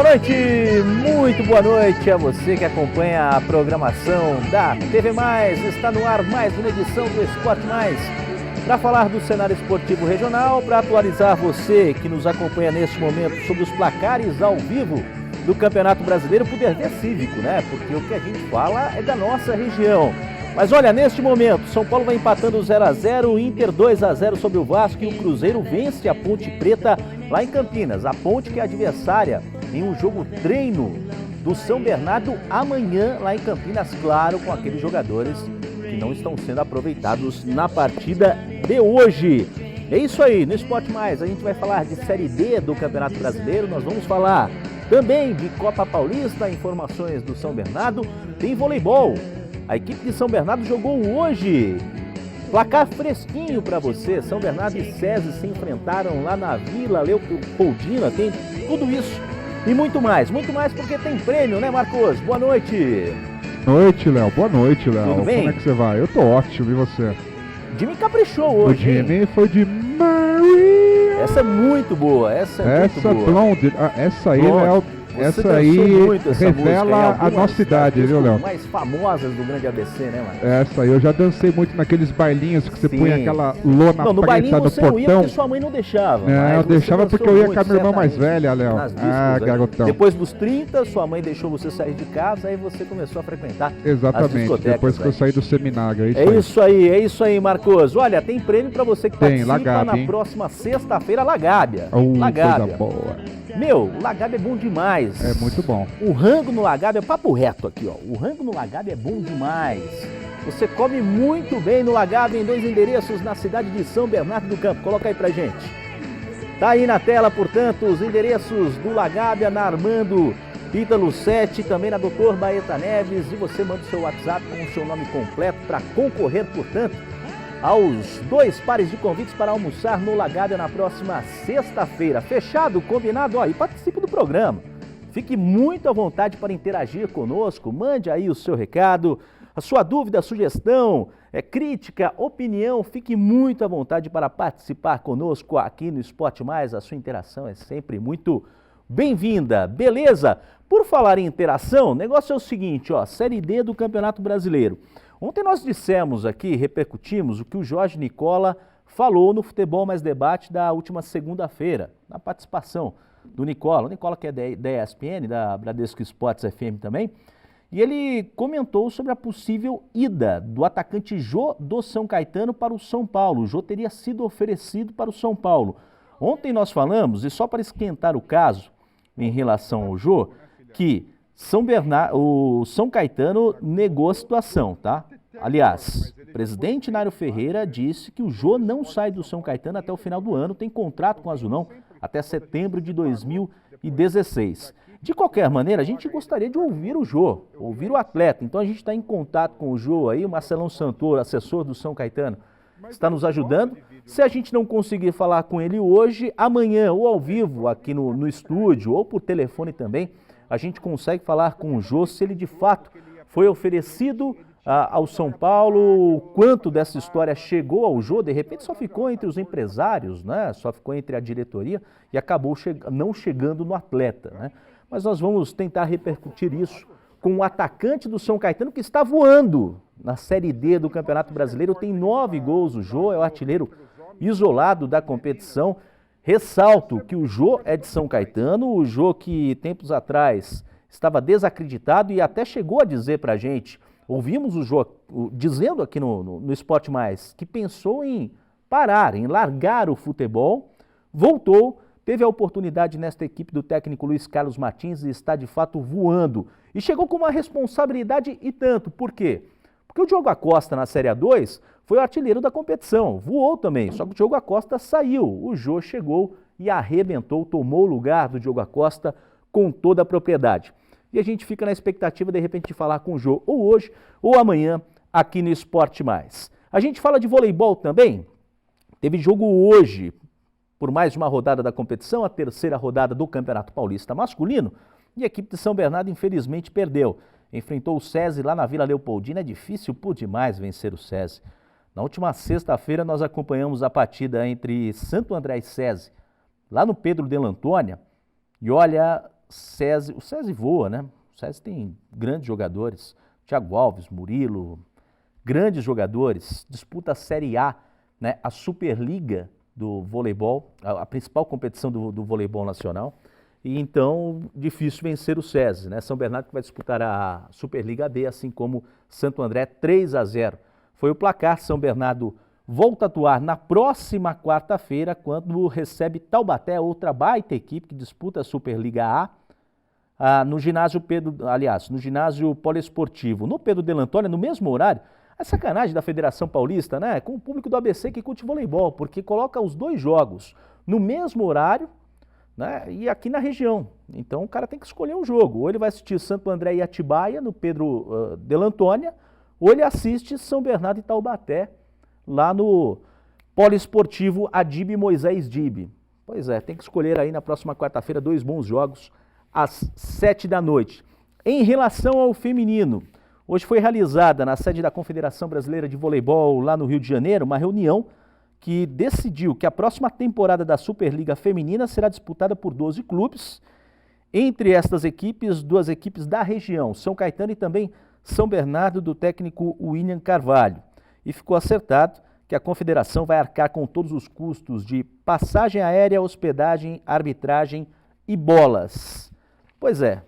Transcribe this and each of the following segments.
muito boa noite a você que acompanha a programação da TV Mais. Está no ar mais uma edição do Esporte Mais, para falar do cenário esportivo regional, para atualizar você que nos acompanha neste momento sobre os placares ao vivo do Campeonato Brasileiro Poder Cívico, né? Porque o que a gente fala é da nossa região. Mas olha, neste momento, São Paulo vai empatando 0-0, Inter 2-0 sobre o Vasco e o Cruzeiro vence a Ponte Preta lá em Campinas. A Ponte que é adversária em um jogo treino do São Bernardo amanhã lá em Campinas, claro, com aqueles jogadores que não estão sendo aproveitados na partida de hoje. É isso aí, no Esporte Mais a gente vai falar de Série D do Campeonato Brasileiro, nós vamos falar também de Copa Paulista, informações do São Bernardo, tem voleibol. A equipe de São Bernardo jogou hoje. Placar fresquinho para você. São Bernardo e SESI se enfrentaram lá na Vila Leopoldina. Tem tudo isso e muito mais porque tem prêmio, né, Marcos? Boa noite. Boa noite, Léo. Tudo bem? Como é que você vai? Eu tô ótimo, e você? O Jimmy caprichou hoje. O Jimmy foi de Maria. Essa é muito boa, essa é muito boa. Blonde, essa aí, Léo. Você essa aí revela música, a nossa idade, viu, Léo? Mais famosas do grande ABC, né, mano? Essa aí, eu já dancei muito naqueles bailinhos que você punha aquela lona no bailinho no você portão. não ia porque sua mãe não deixava. Não, eu deixava porque eu ia com a minha irmã mais velha, Léo. Garotão. Depois dos 30, sua mãe deixou você sair de casa, aí você começou a frequentar as discotecas. Depois que eu saí do seminário. É isso aí, Marcos. Olha, tem prêmio pra você que participa na próxima sexta-feira, Lagábia. Coisa boa. Meu, o Lagábia é bom demais. É muito bom. O rango no Lagábia é papo reto aqui, ó. O rango no Lagábia é bom demais. Você come muito bem no Lagábia em 2 endereços na cidade de São Bernardo do Campo. Coloca aí pra gente. Tá aí na tela, portanto, os endereços do Lagábia na Armando Ítalo 7, também na Doutor Baeta Neves. E você manda o seu WhatsApp com o seu nome completo para concorrer, portanto, aos 2 pares de convites para almoçar no Lagábia na próxima sexta-feira. Fechado? Combinado? Ó, e participe do programa. Fique muito à vontade para interagir conosco. Mande aí o seu recado, a sua dúvida, sugestão, crítica, opinião. Fique muito à vontade para participar conosco aqui no Esporte Mais. A sua interação é sempre muito bem-vinda. Beleza? Por falar em interação, o negócio é o seguinte, ó, Série D do Campeonato Brasileiro. Ontem nós dissemos aqui, repercutimos o que o Jorge Nicola falou no Futebol Mais Debate da última segunda-feira, na participação do Nicola. O Nicola que é da ESPN, da Bradesco Esportes FM também, e ele comentou sobre a possível ida do atacante Jô do São Caetano para o São Paulo. O Jô teria sido oferecido para o São Paulo. Ontem nós falamos, e só para esquentar o caso em relação ao Jô, que o São Caetano negou a situação, tá? Aliás, o presidente Nário Ferreira disse que o Jô não sai do São Caetano até o final do ano, tem contrato com o Azulão até setembro de 2016. De qualquer maneira, a gente gostaria de ouvir o Jô, ouvir o atleta. Então a gente está em contato com o Jô aí, o Marcelão Santoro, assessor do São Caetano, está nos ajudando. Se a gente não conseguir falar com ele hoje, amanhã ou ao vivo aqui no estúdio ou por telefone também, a gente consegue falar com o Jô se ele de fato foi oferecido ao São Paulo, o quanto dessa história chegou ao Jô, de repente só ficou entre os empresários, né? Só ficou entre a diretoria e acabou não chegando no atleta, né? Mas nós vamos tentar repercutir isso com o atacante do São Caetano que está voando na Série D do Campeonato Brasileiro, tem 9 gols o Jô, é o artilheiro isolado da competição. Ressalto que o Jô é de São Caetano, o Jô que tempos atrás estava desacreditado e até chegou a dizer pra gente, ouvimos o Jô dizendo aqui no Esporte Mais, que pensou em parar, em largar o futebol, voltou, teve a oportunidade nesta equipe do técnico Luiz Carlos Martins e está de fato voando. E chegou com uma responsabilidade e tanto, por quê? Porque o Diogo Acosta na Série A2 foi o artilheiro da competição, voou também, só que o Diogo Acosta saiu, o Jô chegou e arrebentou, tomou o lugar do Diogo Acosta com toda a propriedade. E a gente fica na expectativa de repente de falar com o Jô ou hoje ou amanhã aqui no Esporte Mais. A gente fala de voleibol também, teve jogo hoje, por mais uma rodada da competição, a 3ª rodada do Campeonato Paulista masculino, e a equipe de São Bernardo infelizmente perdeu. Enfrentou o SESI lá na Vila Leopoldina, é difícil por demais vencer o SESI. Na última sexta-feira nós acompanhamos a partida entre Santo André e SESI, lá no Pedro de Antônia, e olha, SESI, o SESI voa, né? O SESI tem grandes jogadores, Thiago Alves, Murilo, grandes jogadores, disputa a Série A, né? A Superliga do voleibol, a principal competição do voleibol nacional, e então difícil vencer o SESI, né? São Bernardo que vai disputar a Superliga B, assim como Santo André, 3-0. Foi o placar. São Bernardo volta a atuar na próxima quarta-feira, quando recebe Taubaté, outra baita equipe que disputa a Superliga A, no ginásio no ginásio poliesportivo, no Pedro de Antônio, no mesmo horário. É sacanagem da Federação Paulista, né? Com o público do ABC que curte voleibol, porque coloca os dois jogos no mesmo horário, né? E aqui na região. Então o cara tem que escolher um jogo. Ou ele vai assistir Santo André e Atibaia, no Pedro de Antônia, ou ele assiste São Bernardo e Taubaté, lá no poliesportivo Adib Moisés Dib. Pois é, tem que escolher aí na próxima quarta-feira 2 bons jogos às 7 da noite. Em relação ao feminino, hoje foi realizada na sede da Confederação Brasileira de Voleibol, lá no Rio de Janeiro, uma reunião que decidiu que a próxima temporada da Superliga Feminina será disputada por 12 clubes. Entre estas equipes, 2 equipes da região, São Caetano e também São Bernardo, do técnico William Carvalho. E ficou acertado que a confederação vai arcar com todos os custos de passagem aérea, hospedagem, arbitragem e bolas. Pois é,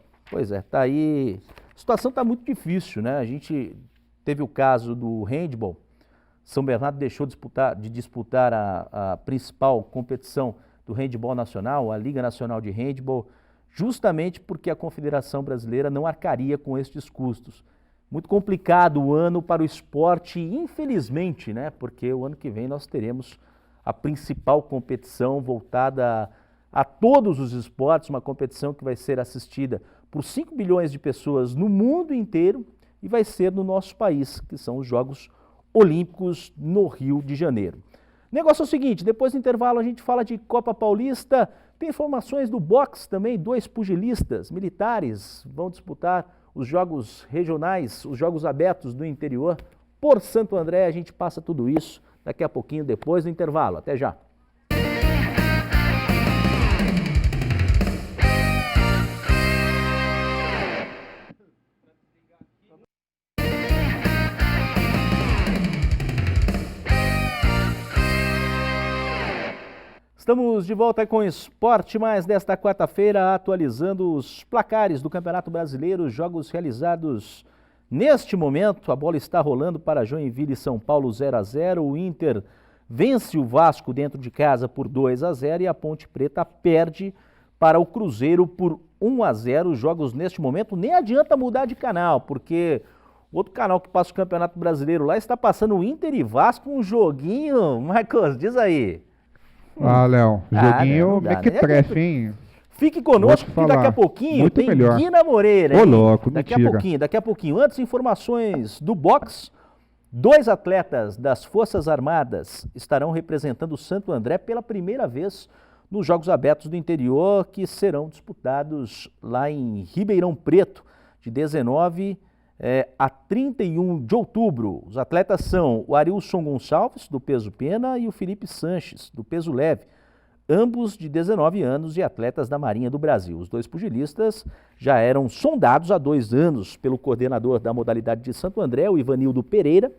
tá aí. A situação está muito difícil, né? A gente teve o caso do handball. São Bernardo deixou de disputar a principal competição do handball nacional, a Liga Nacional de Handball, justamente porque a Confederação Brasileira não arcaria com estes custos. Muito complicado o ano para o esporte, infelizmente, né? Porque o ano que vem nós teremos a principal competição voltada a todos os esportes, uma competição que vai ser assistida por 5 bilhões de pessoas no mundo inteiro e vai ser no nosso país, que são os Jogos Olímpicos no Rio de Janeiro. O negócio é o seguinte, depois do intervalo a gente fala de Copa Paulista, tem informações do boxe também, 2 pugilistas militares vão disputar os jogos regionais, os jogos abertos do interior por Santo André. A gente passa tudo isso daqui a pouquinho, depois do intervalo. Até já! Estamos de volta com o Esporte Mais desta quarta-feira, atualizando os placares do Campeonato Brasileiro, jogos realizados neste momento. A bola está rolando para Joinville e São Paulo 0-0. O Inter vence o Vasco dentro de casa por 2-0 e a Ponte Preta perde para o Cruzeiro por 1-0. Os jogos neste momento nem adianta mudar de canal, porque outro canal que passa o Campeonato Brasileiro lá está passando o Inter e Vasco, um joguinho. Marcos, diz aí. Ah, Léo, joguinho mequetrefe, hein? Fique conosco que daqui a pouquinho tem Guina Moreira. Ô, louco, daqui a pouquinho. Antes, informações do boxe. 2 atletas das Forças Armadas estarão representando o Santo André pela primeira vez nos Jogos Abertos do Interior, que serão disputados lá em Ribeirão Preto, de 19 a 31 de outubro. Os atletas são o Arilson Gonçalves, do peso pena, e o Felipe Sanches, do peso leve, ambos de 19 anos e atletas da Marinha do Brasil. Os 2 pugilistas já eram sondados há 2 anos pelo coordenador da modalidade de Santo André, o Ivanildo Pereira,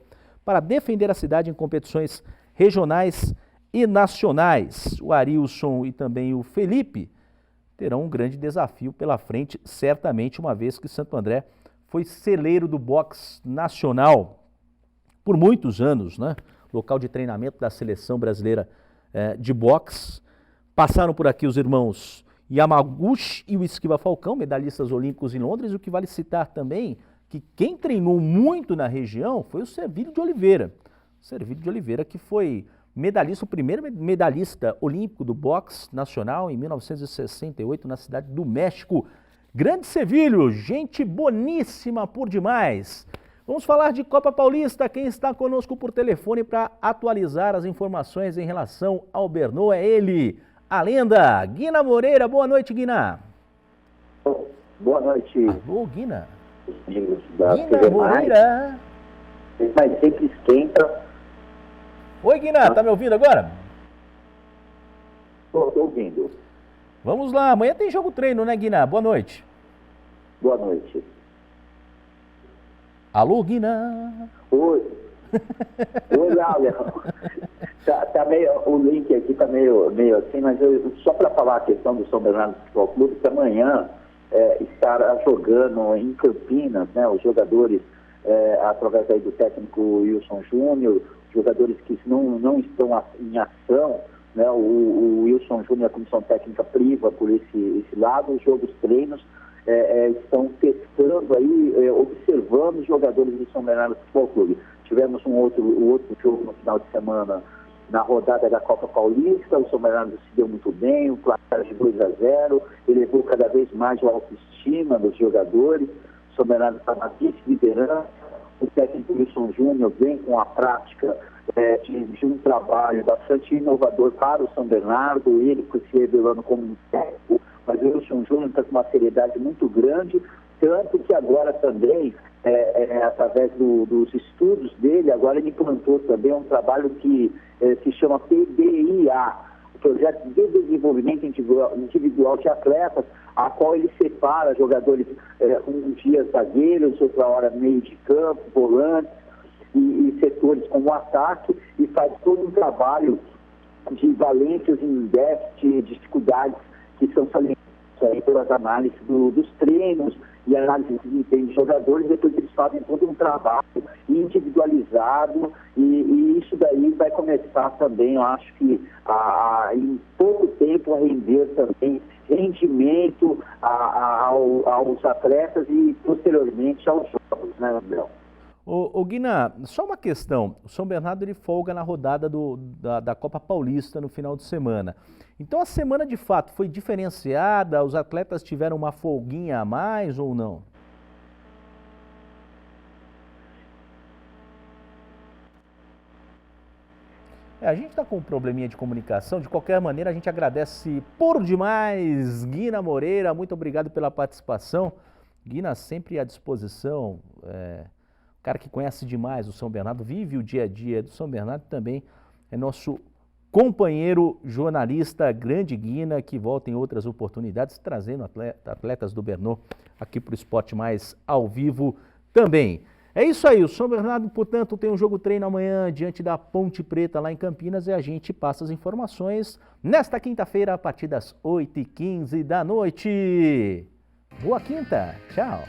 para defender a cidade em competições regionais e nacionais. O Arilson e também o Felipe terão um grande desafio pela frente, certamente, uma vez que Santo André foi celeiro do boxe nacional por muitos anos, né? Local de treinamento da seleção brasileira de boxe. Passaram por aqui os irmãos Yamaguchi e o Esquiva Falcão, medalhistas olímpicos em Londres. O que vale citar também que quem treinou muito na região foi o Servílio de Oliveira. O Servílio de Oliveira, que foi medalhista, o primeiro medalhista olímpico do boxe nacional em 1968 na cidade do México. Grande Servílio, gente boníssima por demais. Vamos falar de Copa Paulista. Quem está conosco por telefone para atualizar as informações em relação ao Bernô é ele, a lenda, Guina Moreira. Boa noite, Guina. Boa noite. Alô, Guina. Guina Moreira. Mas sempre esquenta. Oi, Guina, tá me ouvindo agora? Estou ouvindo. Vamos lá, amanhã tem jogo treino, né, Guiná? Boa noite. Boa noite. Alô, Guiná. Oi. Oi, Léo. Tá meio, o link aqui tá meio assim, mas só para falar a questão do São Bernardo Futebol Clube, que amanhã estará jogando em Campinas, né, os jogadores, através aí do técnico Wilson Júnior, jogadores que não estão em ação, né, o Wilson Júnior, a comissão técnica priva por esse lado, os jogos treinos estão testando aí, observando os jogadores do São Bernardo Futebol Clube. Tivemos um outro jogo no final de semana na rodada da Copa Paulista, o São Bernardo se deu muito bem, o placar de 2-0, elevou cada vez mais a autoestima dos jogadores, o São Bernardo está na vice-liderança, o técnico Wilson Júnior vem com a prática de um trabalho bastante inovador para o São Bernardo, ele se revelando como um técnico, mas o Wilson Júnior está com uma seriedade muito grande, tanto que agora também, através dos estudos dele, agora ele implantou também um trabalho que se chama PDIA, o Projeto de Desenvolvimento Individual de Atletas, a qual ele separa jogadores um dia zagueiros, outra hora meio de campo, volantes e setores como ataque, e faz todo um trabalho de valências em déficit, dificuldades que são salientadas pelas análises dos treinos e análise de desempenho de jogadores. Depois eles fazem todo um trabalho individualizado e isso daí vai começar também, eu acho que em pouco tempo a render também rendimento aos atletas e posteriormente aos jogos, né, André? Ô Guiná, só uma questão, o São Bernardo ele folga na rodada da Copa Paulista no final de semana. Então a semana de fato foi diferenciada, os atletas tiveram uma folguinha a mais ou não? A gente está com um probleminha de comunicação, de qualquer maneira a gente agradece por demais, Guiná Moreira, muito obrigado pela participação. Guiná sempre à disposição, cara que conhece demais o São Bernardo, vive o dia a dia do São Bernardo, também é nosso companheiro jornalista, grande Guiná, que volta em outras oportunidades, trazendo atletas do Bernô aqui para o Esporte Mais ao vivo também. É isso aí, o São Bernardo, portanto, tem um jogo treino amanhã diante da Ponte Preta lá em Campinas e a gente passa as informações nesta quinta-feira a partir das 8h15 da noite. Boa quinta, tchau!